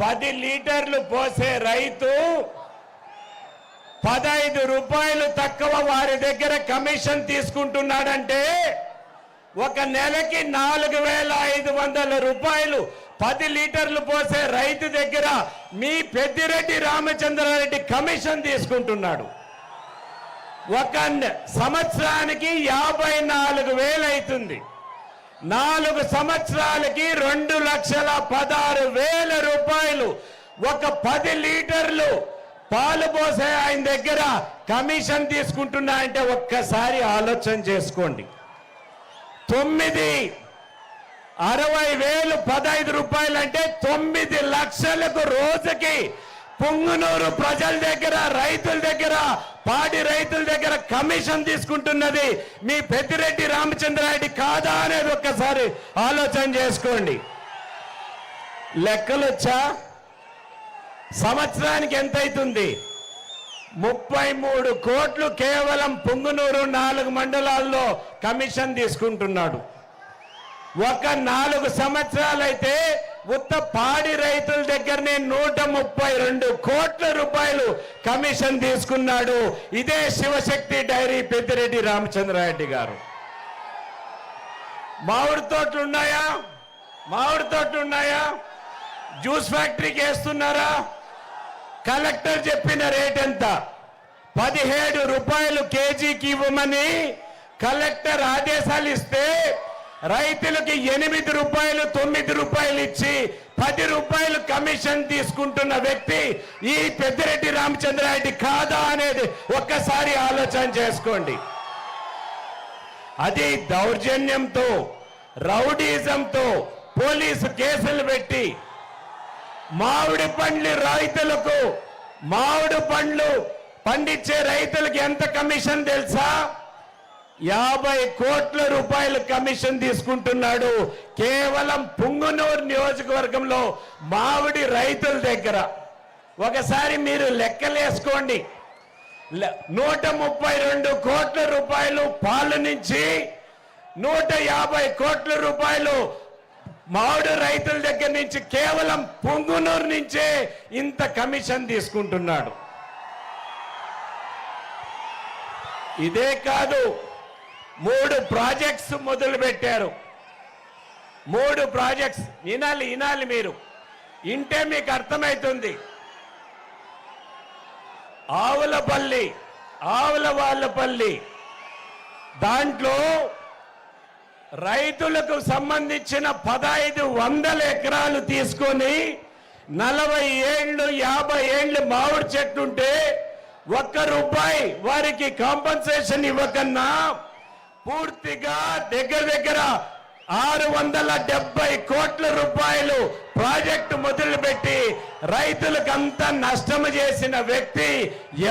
10 లీటర్లు పోసే రైతు 15 రూపాయలు తక్కువ వారి దగ్గర కమిషన్ తీసుకుంటున్నాడంటే ఒక నెలకి 4,500 రూపాయలు 10 లీటర్లు పోసే రైతు దగ్గర మీ పెద్దిరెడ్డి రామచంద్రారెడ్డి కమిషన్ తీసుకుంటున్నాడు. ఒక సంవత్సరానికి 54,000 అవుతుంది. 4 సంవత్సరాలకి 2,16,000 రూపాయలు ఒక 10 లీటర్లు పాలు పోసే ఆయన దగ్గర కమిషన్ తీసుకుంటున్నా అంటే ఒక్కసారి ఆలోచన చేసుకోండి. 9,60,000 15 రూపాయలు అంటే 9 లక్షలకు రోజుకి పుంగునూరు ప్రజల దగ్గర రైతుల దగ్గర పాడి రైతుల దగ్గర కమిషన్ తీసుకుంటున్నది మీ పెద్దిరెడ్డి రామచంద్రారెడ్డి కాదా అనేది ఒక్కసారి ఆలోచన చేసుకోండి. లెక్కలొచ్చా? సంవత్సరానికి ఎంత అవుతుంది? 33 కోట్లు కేవలం పుంగునూరు 4 మండలాల్లో కమిషన్ తీసుకుంటున్నాడు. ఒక 4 సంవత్సరాలైతే ఉత్త పాడి రైతుల దగ్గరనే 132 కోట్ల రూపాయలు కమిషన్ తీసుకున్నాడు. ఇదే శివశక్తి డైరీ పెద్దిరెడ్డి రామచంద్రారెడ్డి గారు. మామిడి తోటలు ఉన్నాయా? మామిడి తోటలు ఉన్నాయా? జ్యూస్ ఫ్యాక్టరీకి వేస్తున్నారా? కలెక్టర్ చెప్పిన రేట్ ఎంత? 17 రూపాయలు కేజీకి ఇవ్వమని కలెక్టర్ ఆదేశాలు ఇస్తే రైతులకి 8 రూపాయలు 9 రూపాయలు ఇచ్చి 10 రూపాయలు కమిషన్ తీసుకుంటున్న వ్యక్తి ఈ పెద్దిరెడ్డి రామచంద్రారెడ్డి కాదా అనేది ఒక్కసారి ఆలోచన చేసుకోండి. అది దౌర్జన్యంతో రౌడీజంతో పోలీసు కేసులు పెట్టి మామిడి పండ్లు రైతులకు మామిడి పండ్లు పండించే రైతులకు ఎంత కమిషన్ తెలుసా? 50 కోట్ల రూపాయలు కమిషన్ తీసుకుంటున్నాడు కేవలం పుంగునూరు నియోజకవర్గంలో మామిడి రైతుల దగ్గర. ఒకసారి మీరు లెక్కలేసుకోండి. 132 కోట్ల రూపాయలు పాలు నుంచి 150 కోట్ల రూపాయలు మామిడి రైతుల దగ్గర నుంచి కేవలం పుంగునూరు నుంచే ఇంత కమిషన్ తీసుకుంటున్నాడు. ఇదే కాదు, 3 ప్రాజెక్ట్స్ మొదలు పెట్టారు. 3 ప్రాజెక్ట్స్. వినాలి మీరు, ఇంటే మీకు అర్థమవుతుంది. ఆవులవాళ్ళపల్లి దాంట్లో రైతులకు సంబంధించిన 1500 ఎకరాలు తీసుకొని 40 ఏళ్ళు 50 ఏళ్ళు మామిడి చెట్టు ఉంటే ₹1 వారికి కాంపన్సేషన్ ఇవ్వకన్నా పూర్తిగా దగ్గర 670 కోట్ల రూపాయలు ప్రాజెక్టు మొదలుపెట్టి రైతులకు అంతా నష్టం చేసిన వ్యక్తి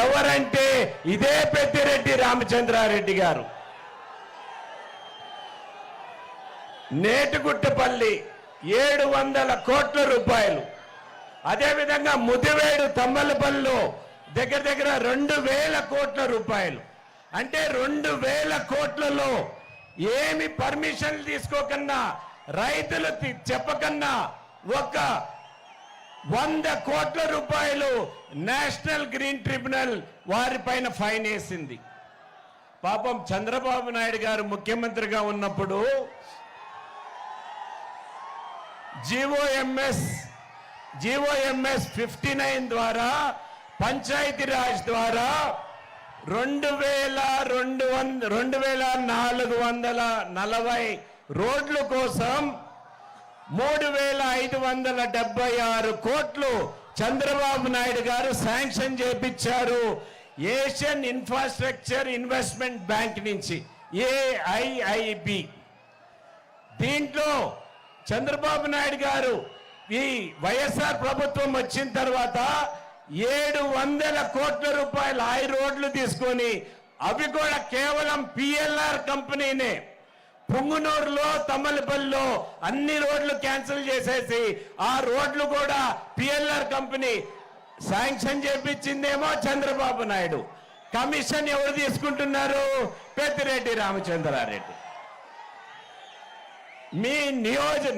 ఎవరంటే ఇదే పెద్దిరెడ్డి రామచంద్రారెడ్డి గారు. నేటిగుట్టపల్లి 700 కోట్ల రూపాయలు. అదేవిధంగా ముదివేడు తమ్మలపల్లిలో దగ్గర 2,000 కోట్ల రూపాయలు. అంటే 2,000 కోట్లలో ఏమి పర్మిషన్లు తీసుకోకన్నా రైతులు చెప్పకన్నా 100 కోట్ల రూపాయలు నేషనల్ గ్రీన్ ట్రిబ్యునల్ వారిపైన ఫైన్ వేసింది. పాపం చంద్రబాబు నాయుడు గారు ముఖ్యమంత్రిగా ఉన్నప్పుడు జీవోఎంఎస్ 59 ద్వారా పంచాయతీరాజ్ ద్వారా 2,440 రోడ్ల కోసం 3,576 కోట్లు చంద్రబాబు నాయుడు గారు శాంక్షన్ చేపించారు ఏషియన్ ఇన్ఫ్రాస్ట్రక్చర్ ఇన్వెస్ట్మెంట్ బ్యాంక్ నుంచి, AIIB. దీంట్లో చంద్రబాబు నాయుడు గారు ఈ వైఎస్ఆర్ ప్రభుత్వం వచ్చిన తర్వాత 700 కోట్ల రూపాయలు 5 రోడ్లు తీసుకొని అవి కూడా కేవలం PLR కంపెనీనే పుంగునూరులో తమ్మలపల్లిలో అన్ని రోడ్లు క్యాన్సిల్ చేసేసి ఆ రోడ్లు కూడా PLR కంపెనీ శాంక్షన్ చేపించిందేమో చంద్రబాబు నాయుడు. కమిషన్ ఎవరు తీసుకుంటున్నారు? పెద్దిరెడ్డి రామచంద్రారెడ్డి. మీ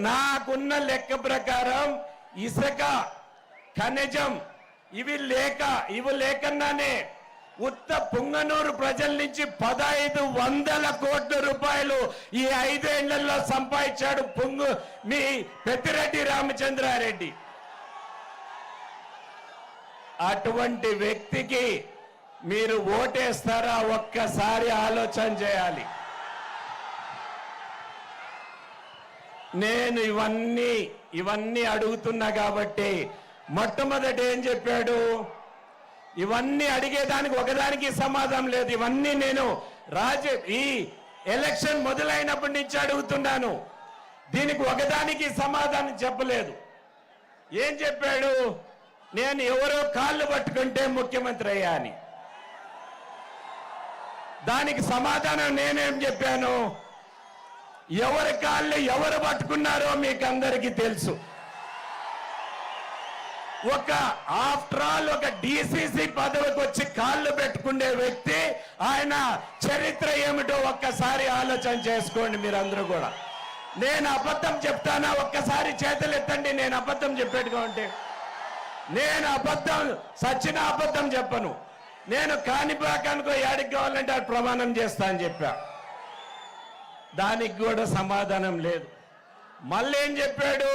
నాకున్న లెక్క ప్రకారం ఇసుక ఖనిజం ఇవి లేకన్నానే ఉత్త పుంగనూరు ప్రజల నుంచి 1500 కోట్ల రూపాయలు ఈ 5 ఏళ్లలో సంపాదించాడు మీ పెద్దిరెడ్డి రామచంద్రారెడ్డి. అటువంటి వ్యక్తికి మీరు ఓటేస్తారా? ఒక్కసారి ఆలోచన చేయాలి. నేను ఇవన్నీ అడుగుతున్నా కాబట్టి మొట్టమొదట ఏం చెప్పాడు? ఇవన్నీ అడిగేదానికి ఒకదానికి సమాధానం లేదు. ఇవన్నీ నేను ఈ ఎలక్షన్ మొదలైనప్పటి నుంచి అడుగుతున్నాను. దీనికి ఒకదానికి సమాధానం చెప్పలేదు. ఏం చెప్పాడు? నేను ఎవరో కాళ్ళు పట్టుకుంటే ముఖ్యమంత్రి అయ్యా అని. దానికి సమాధానం నేనేం చెప్పాను? ఎవరి కాళ్ళు ఎవరు పట్టుకున్నారో మీకు అందరికీ తెలుసు. ఆఫ్టర్ ఆల్ ఒక డిసిసి పదవికి వచ్చి కాళ్ళు పెట్టుకునే వ్యక్తి ఆయన చరిత్ర ఏమిటో ఒక్కసారి ఆలోచన చేసుకోండి మీరందరూ కూడా. నేను అబద్ధం చెప్తానా? ఒక్కసారి చేతులు ఎత్తండి. నేను అబద్ధం చెప్పేట్టుగా ఉంటే. నేను సచిన అబద్ధం చెప్పను. నేను కాణిపాకానికో ఏడికి కావాలంటే అది ప్రమాణం చేస్తా అని చెప్పా. దానికి కూడా సమాధానం లేదు. మళ్ళీ ఏం చెప్పాడు?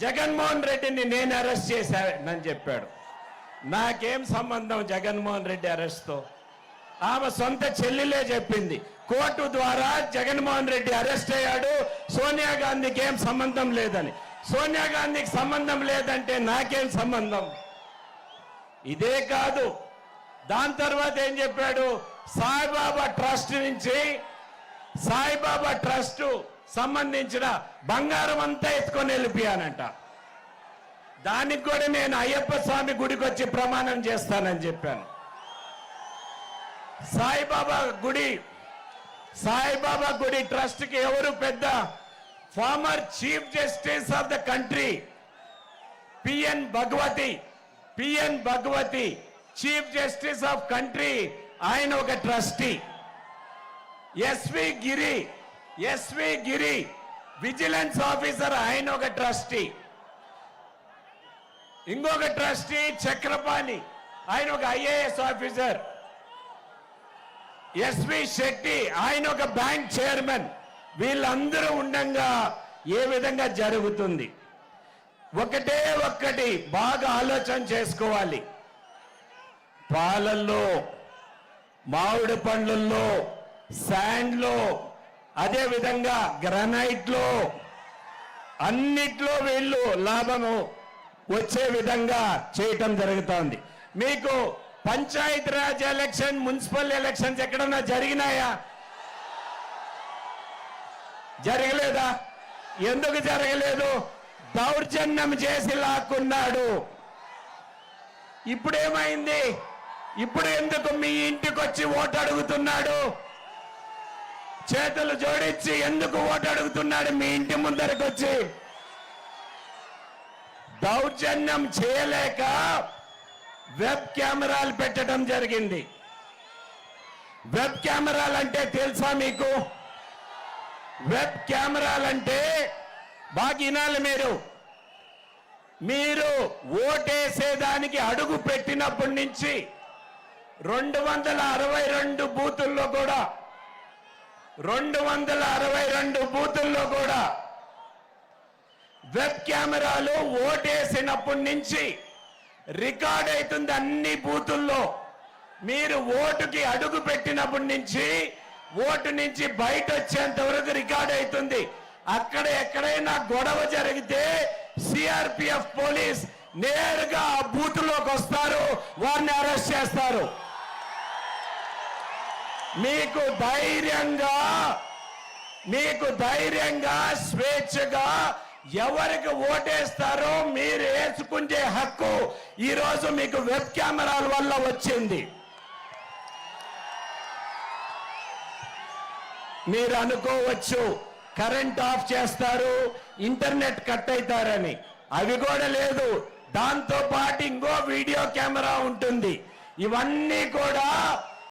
జగన్మోహన్ రెడ్డిని నేను అరెస్ట్ చేశానని చెప్పాడు. నాకేం సంబంధం జగన్మోహన్ రెడ్డి అరెస్ట్తో? ఆమె సొంత చెల్లెలే చెప్పింది కోర్టు ద్వారా జగన్మోహన్ రెడ్డి అరెస్ట్ అయ్యాడు, సోనియా గాంధీకి ఏం సంబంధం లేదని. సోనియా గాంధీకి సంబంధం లేదంటే నాకేం సంబంధం? ఇదే కాదు, దాని తర్వాత ఏం చెప్పాడు? సాయిబాబా ట్రస్ట్ నుంచి సాయిబాబా ట్రస్ట్ సంబంధించిన బంగారం అంతా ఎత్తుకొని వెళ్ళిపోయానంట. దానికి కూడా నేను అయ్యప్ప స్వామి గుడికి వచ్చి ప్రమాణం చేస్తానని చెప్పాను. సాయిబాబా గుడి ట్రస్ట్ కి ఎవరు పెద్ద? Former chief justice of the country P N Bhagwati chief justice of country, ఆయన ఒక trustee. S V Giri vigilance officer, ఆయన ఒక ట్రస్టీ. ఇంకొక ట్రస్టీ చక్రపాణి, ఆయన ఒక ఐఏఎస్ ఆఫీసర్. ఎస్వి శెట్టి, ఆయన ఒక బ్యాంక్ చైర్మన్. వీళ్ళందరూ ఉండంగా ఏ విధంగా జరుగుతుంది? ఒక్కటి బాగా ఆలోచన చేసుకోవాలి. పాలల్లో, మామిడి పండ్లలో, శాండ్లో, అదే విధంగా గ్రానైట్లో, అన్నిట్లో వీళ్ళు లాభము వచ్చే విధంగా చేయటం జరుగుతోంది. మీకు పంచాయతీరాజ్ ఎలక్షన్, మున్సిపల్ ఎలక్షన్స్ ఎక్కడన్నా జరిగినాయా? జరగలేదా? ఎందుకు జరగలేదు? దౌర్జన్యం చేసి లాక్కున్నాడు. ఇప్పుడేమైంది? ఇప్పుడు ఎందుకు మీ ఇంటికి వచ్చి ఓటు అడుగుతున్నాడు? చేతులు జోడించి ఎందుకు ఓటు అడుగుతున్నాడు? మీ ఇంటి ముందరికి వచ్చి దౌర్జన్యం చేయలేక వెబ్ కెమెరాలు పెట్టడం జరిగింది. వెబ్ కెమెరాలు అంటే తెలుసా మీకు? వెబ్ కెమెరాలంటే బాగా వినాలి మీరు ఓటేసేదానికి అడుగు పెట్టినప్పటి నుంచి 262 బూతుల్లో కూడా వెబ్ కెమెరాలు ఓటేసినప్పటి నుంచి రికార్డ్ అవుతుంది. అన్ని బూతుల్లో మీరు ఓటుకి అడుగు పెట్టినప్పటి నుంచి ఓటు నుంచి బయట వచ్చేంత వరకు రికార్డ్ అవుతుంది. అక్కడ ఎక్కడైనా గొడవ జరిగితే సిఆర్పిఎఫ్ పోలీస్ నేరుగా ఆ బూత్లోకి వస్తారు, వారిని అరెస్ట్ చేస్తారు. మీకు ధైర్యంగా స్వేచ్ఛగా ఎవరికి ఓటేస్తారో మీరు వేసుకునే హక్కు ఈరోజు మీకు వెబ్ కెమెరాల వల్ల వచ్చింది. మీరు అనుకోవచ్చు కరెంట్ ఆఫ్ చేస్తారు, ఇంటర్నెట్ కట్ అవుతారని. అవి కూడా లేదు. దాంతో పాటు ఇంకో వీడియో కెమెరా ఉంటుంది. ఇవన్నీ కూడా